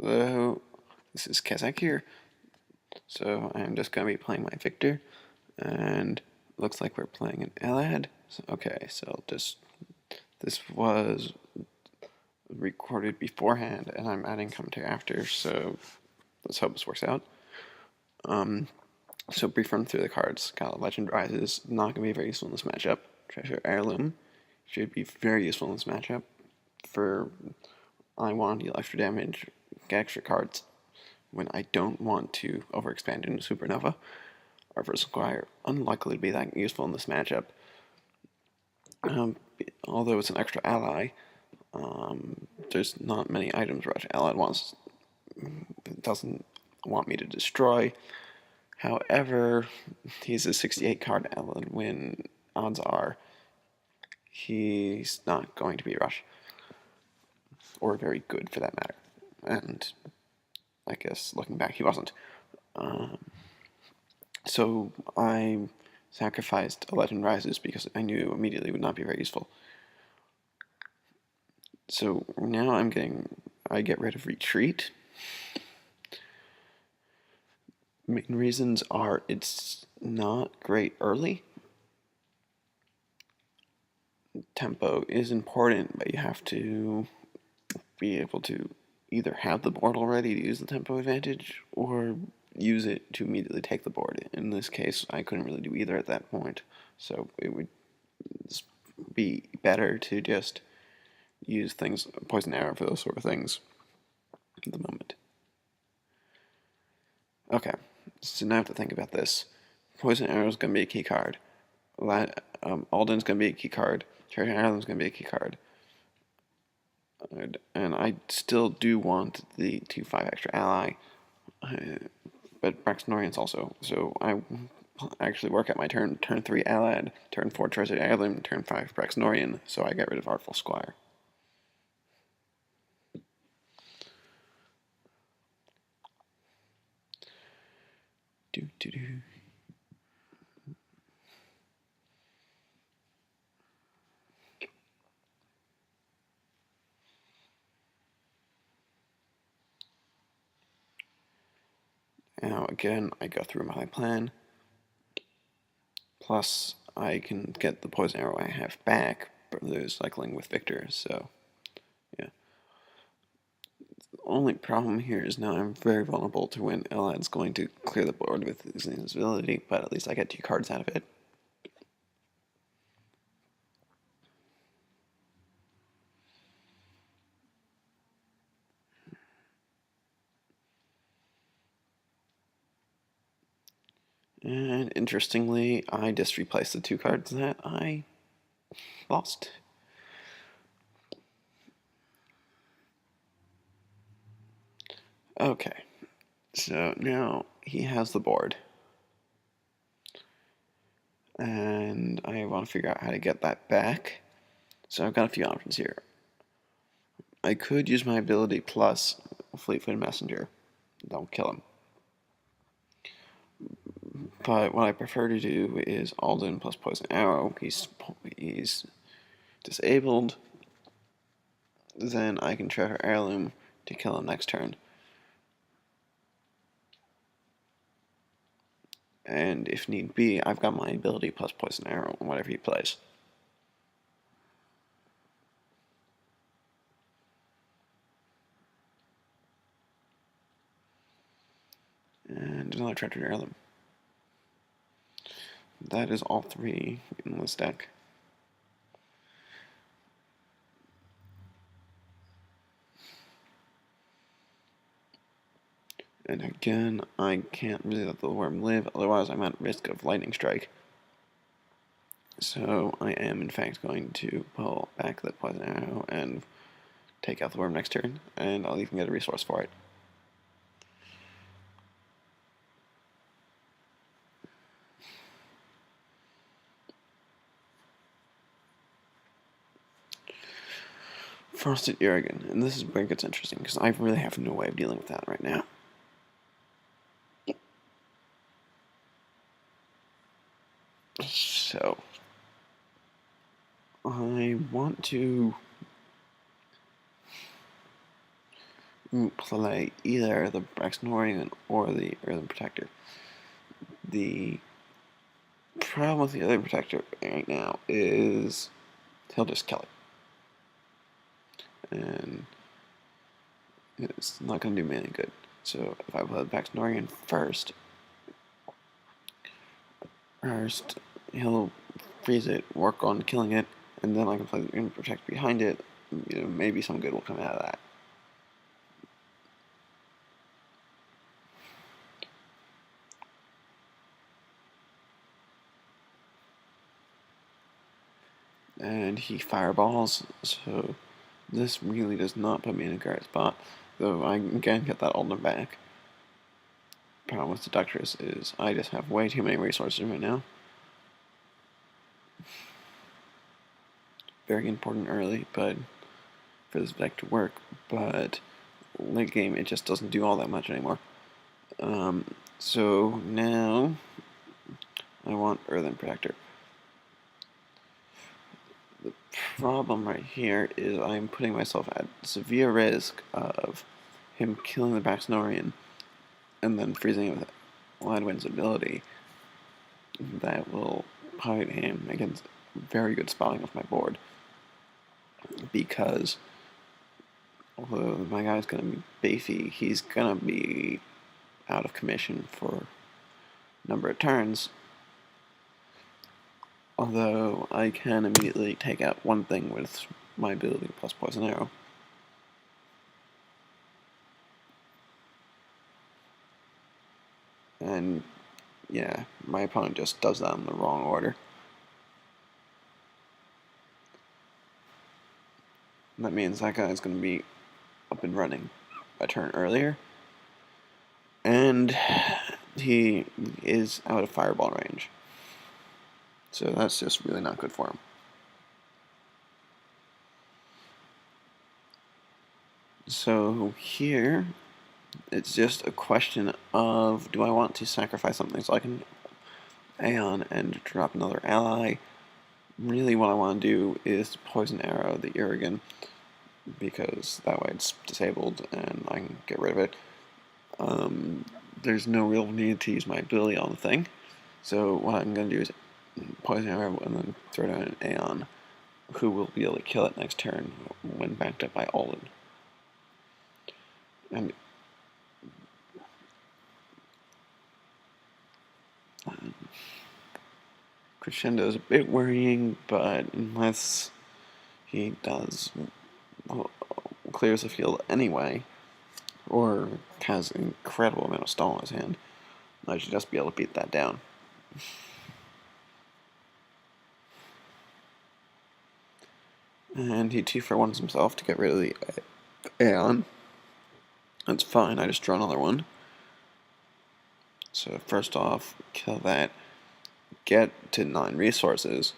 Hello, this is Kazak here. So I'm just gonna be playing my Victor, and looks like we're playing an Elad. So this was recorded beforehand, and I'm adding commentary after. So let's hope this works out. So brief run through the cards. Got Legend Rises, not gonna be very useful in this matchup. Treasure Heirloom should be very useful in this matchup. For I want to deal extra damage, get extra cards when I don't want to overexpand into Supernova. Our Squire, unlikely to be that useful in this matchup. Although it's an extra ally, there's not many items Rush Allied doesn't want me to destroy. However, he's a 68 card ally when odds are he's not going to be Rush, or very good for that matter. And I guess looking back, he wasn't. So I sacrificed a Legend Rises because I knew immediately it would not be very useful. So now I get rid of Retreat. Main reasons are it's not great early. Tempo is important, but you have to be able to either have the board already to use the tempo advantage or use it to immediately take the board. In this case, I couldn't really do either at that point, so it would be better to just use things, Poison Arrow for those sort of things at the moment. Okay, so now I have to think about this. Poison Arrow is going to be a key card. Alden's going to be a key card. Treasure Island's going to be a key card. And I still do want the 2/5 extra ally, but Braxtonorian's also. So I actually work at my turn 3 Alad, turn 4 Treasure Island, turn 5 Braxtonorian, so I get rid of Artful Squire. Do do do. Now again, I go through my plan. Plus, I can get the poison arrow I have back for the cycling with Victor. So, yeah. The only problem here is now I'm very vulnerable to when Elad's going to clear the board with his invisibility, but at least I get 2 cards out of it. And interestingly, I just replaced the 2 cards that I lost. Okay, so now he has the board. And I want to figure out how to get that back. So I've got a few options here. I could use my ability plus Fleet-Footed Messenger. That'll kill him. But what I prefer to do is Alden plus Poison Arrow. He's disabled. Then I can Treasure Heirloom to kill him next turn. And if need be, I've got my ability plus Poison Arrow on whatever he plays. And another Treasure Heirloom. That is all 3 in this deck. And again, I can't really let the worm live, otherwise I'm at risk of Lightning Strike. So I am in fact going to pull back the Poison Arrow and take out the worm next turn, and I'll even get a resource for it. Frosted Irrigan, and this is where it gets interesting, because I really have no way of dealing with that right now. So, I want to play either the Braxnorian or the Earthen Protector. The problem with the Earthen Protector right now is he'll just kill it. And it's not going to do me any good. So if I play the Braxnorian first, he'll freeze it, work on killing it, and then I can play the Earthen Protector behind it. Maybe some good will come out of that. And he fireballs, so this really does not put me in a great spot, though I again get that Alden back. Problem with Seductress is I just have way too many resources right now. Very important early, but for this deck to work, but late game it just doesn't do all that much anymore. So now I want Earthen Protector. The problem right here is I'm putting myself at severe risk of him killing the Braxnorian and then freezing it with Ladwin's ability. That will put him against very good spotting of my board. Because although my guy's going to be beefy, he's going to be out of commission for a number of turns. Although I can immediately take out one thing with my ability plus Poison Arrow. And yeah, my opponent just does that in the wrong order. And that means that guy's going to be up and running a turn earlier. And he is out of fireball range. So that's just really not good for him. So here, it's just a question of, do I want to sacrifice something so I can Aeon and drop another ally? Really what I want to do is Poison Arrow the Irrigan, because that way it's disabled and I can get rid of it. There's no real need to use my ability on the thing, so what I'm going to do is Poison Arrow and then throw down an Aeon, who will be able to kill it next turn when backed up by Alden. And Crescendo is a bit worrying, but unless he does clears the field anyway, or has an incredible amount of stall in his hand, I should just be able to beat that down. And he 2-for-1s himself to get rid of the Aeon. That's fine, I just draw another one. So first off, kill that, get to 9 resources,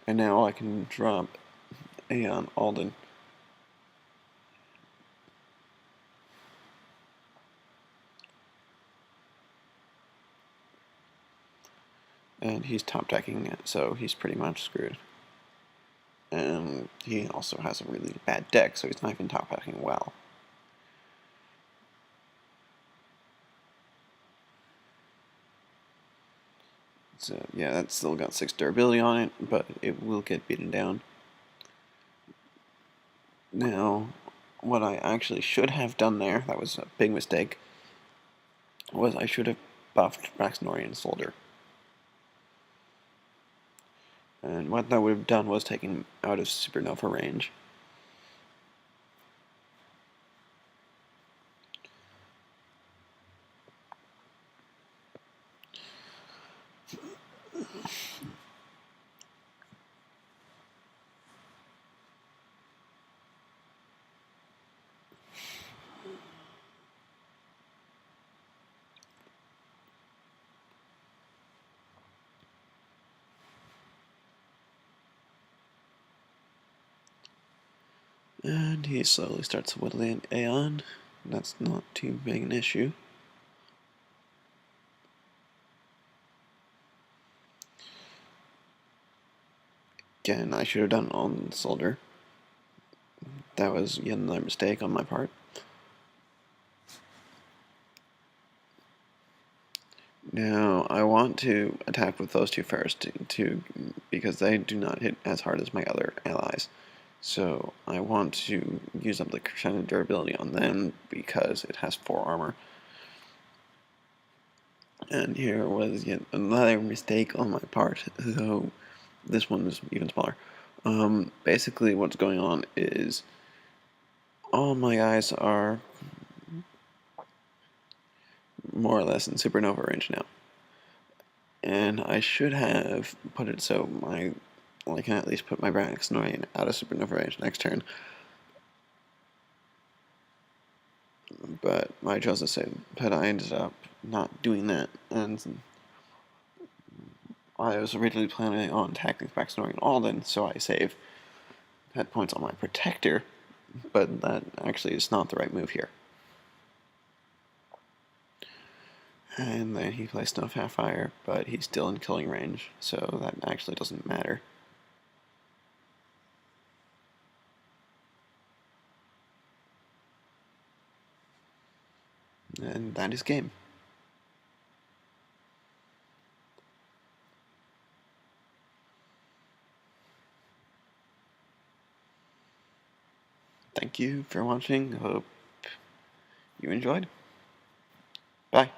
and now I can drop Aeon Alden. And he's top decking it, so he's pretty much screwed. And he also has a really bad deck, so he's not even top decking well. So yeah, that's still got 6 durability on it, but it will get beaten down. Now, what I actually should have done there, that was a big mistake, was I should have buffed Braxnorian Soldier. And what that would have done was taken him out of Supernova range. And he slowly starts whittling Aeon. That's not too big an issue. Again, I should have done it on Soldier. That was yet another mistake on my part. Now, I want to attack with those two first, because they do not hit as hard as my other allies. So I want to use up the crescendo durability on them because it has 4 armor. And here was yet another mistake on my part, though this one is even smaller. Basically what's going on is all my guys are more or less in supernova range now. And I should have put it so I can at least put my Branax Norian out of supernova range next turn. But my Joseph said that I ended up not doing that, and I was originally planning on attacking back Snoring Alden, so I save head points on my Protector, but that actually is not the right move here. And then he plays Snow Fire, but he's still in killing range, so that actually doesn't matter. And that is game. Thank you for watching. Hope you enjoyed. Bye.